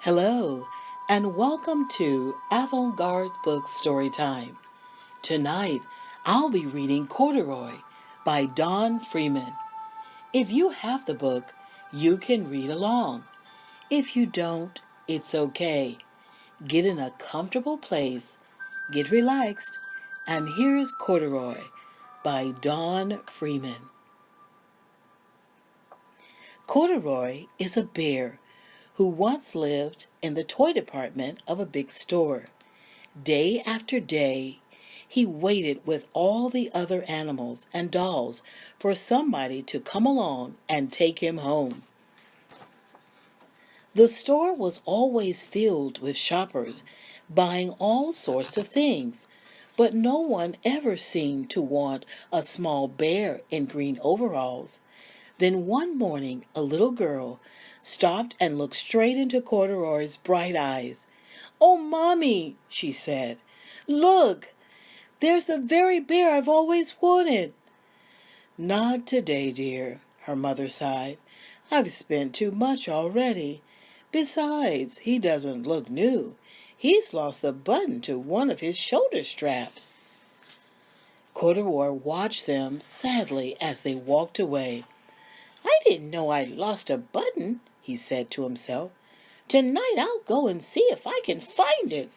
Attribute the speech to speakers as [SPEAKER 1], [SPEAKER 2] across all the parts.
[SPEAKER 1] Hello, and welcome to Avant-garde Book Story Time. Tonight, I'll be reading Corduroy by Don Freeman. If you have the book, you can read along. If you don't, it's okay. Get in a comfortable place, get relaxed, and here's Corduroy by Don Freeman. Corduroy is a bear who once lived in the toy department of a big store. Day after day, he waited with all the other animals and dolls for somebody to come along and take him home. The store was always filled with shoppers buying all sorts of things, but no one ever seemed to want a small bear in green overalls. Then one morning, a little girl stopped and looked straight into Corduroy's bright eyes. "Oh, Mommy," she said, "look, there's the very bear I've always wanted." "Not today, dear," her mother sighed. "I've spent too much already. Besides, he doesn't look new. He's lost the button to one of his shoulder straps." Corduroy watched them sadly as they walked away. "I didn't know I'd lost a button," he said to himself. "Tonight I'll go and see if I can find it."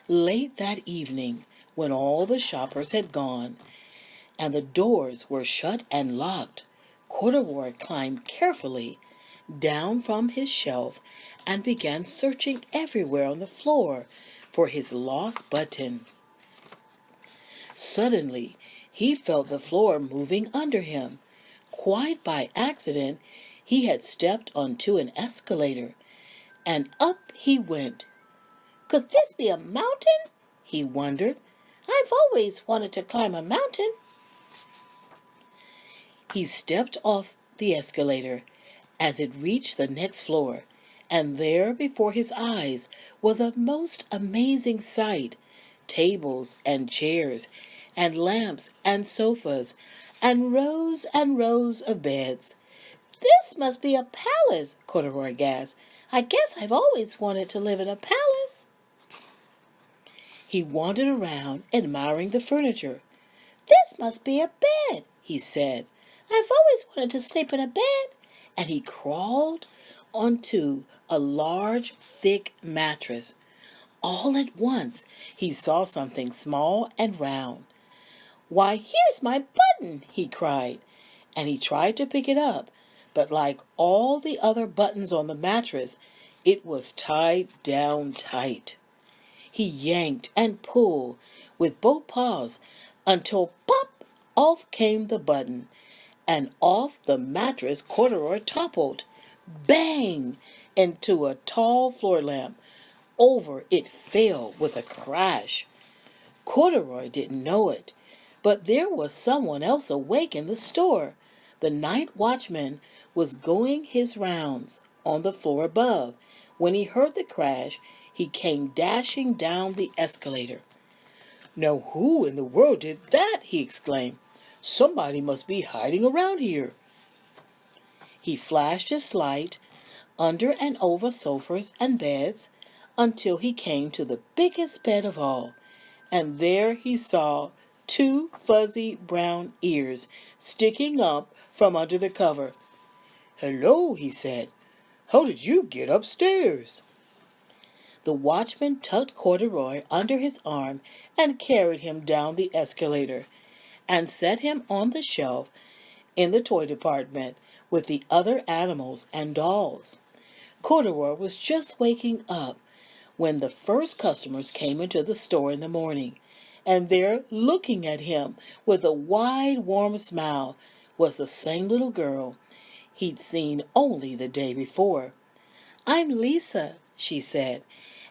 [SPEAKER 1] Late that evening, when all the shoppers had gone and the doors were shut and locked, Corduroy climbed carefully down from his shelf and began searching everywhere on the floor for his lost button. Suddenly, he felt the floor moving under him. Quite by accident, he had stepped onto an escalator, and up he went. Could this be a mountain? He wondered. I've always wanted to climb a mountain. He stepped off the escalator as it reached the next floor, and there before his eyes was a most amazing sight. Tables and chairs and lamps and sofas and rows of beds. "This must be a palace," Corduroy gasped. "I guess I've always wanted to live in a palace." He wandered around, admiring the furniture. "This must be a bed," he said. "I've always wanted to sleep in a bed." And he crawled onto a large, thick mattress. All at once, he saw something small and round. "Why, here's my button!" he cried, and he tried to pick it up, but like all the other buttons on the mattress, it was tied down tight. He yanked and pulled with both paws until pop, off came the button, and off the mattress Corduroy toppled, bang, into a tall floor lamp. Over it fell with a crash. Corduroy didn't know it, but there was someone else awake in the store. The night watchman was going his rounds on the floor above. When he heard the crash, he came dashing down the escalator. "Now who in the world did that?" he exclaimed. "Somebody must be hiding around here." He flashed his light under and over sofas and beds until he came to the biggest bed of all, and there he saw two fuzzy brown ears sticking up from under the cover. "Hello," he said. "How did you get upstairs?" The watchman tucked Corduroy under his arm and carried him down the escalator and set him on the shelf in the toy department with the other animals and dolls. Corduroy was just waking up when the first customers came into the store in the morning, and there, looking at him with a wide, warm smile, was the same little girl he'd seen only the day before. "I'm Lisa," she said,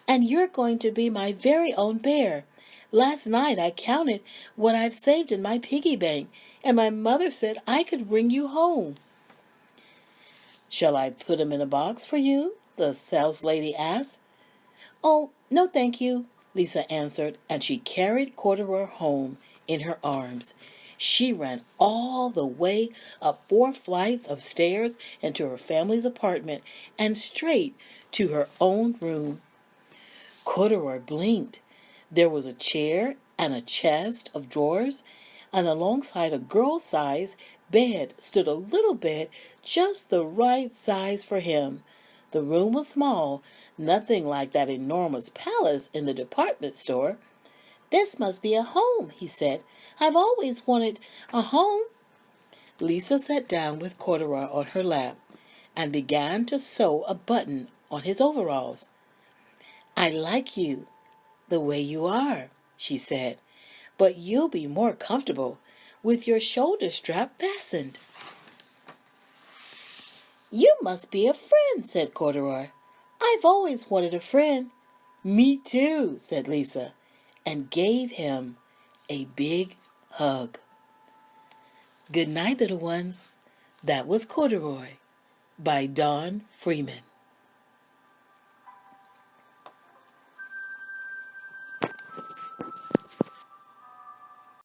[SPEAKER 1] "and you're going to be my very own bear. Last night I counted what I've saved in my piggy bank, and my mother said I could bring you home." "Shall I put him in a box for you?" the saleslady asked. "Oh, no, thank you," Lisa answered, and she carried Corduroy home in her arms. She ran all the way up 4 flights of stairs into her family's apartment and straight to her own room. Corduroy blinked. There was a chair and a chest of drawers, and alongside a girl-size bed stood a little bed just the right size for him. The room was small, nothing like that enormous palace in the department store. "This must be a home," he said. "I've always wanted a home." Lisa sat down with Corduroy on her lap and began to sew a button on his overalls. "I like you the way you are," she said, "but you'll be more comfortable with your shoulder strap fastened." "You must be a friend," said Corduroy. "I've always wanted a friend." "Me too," said Lisa, and gave him a big hug. Good night, little ones. That was Corduroy by Don Freeman.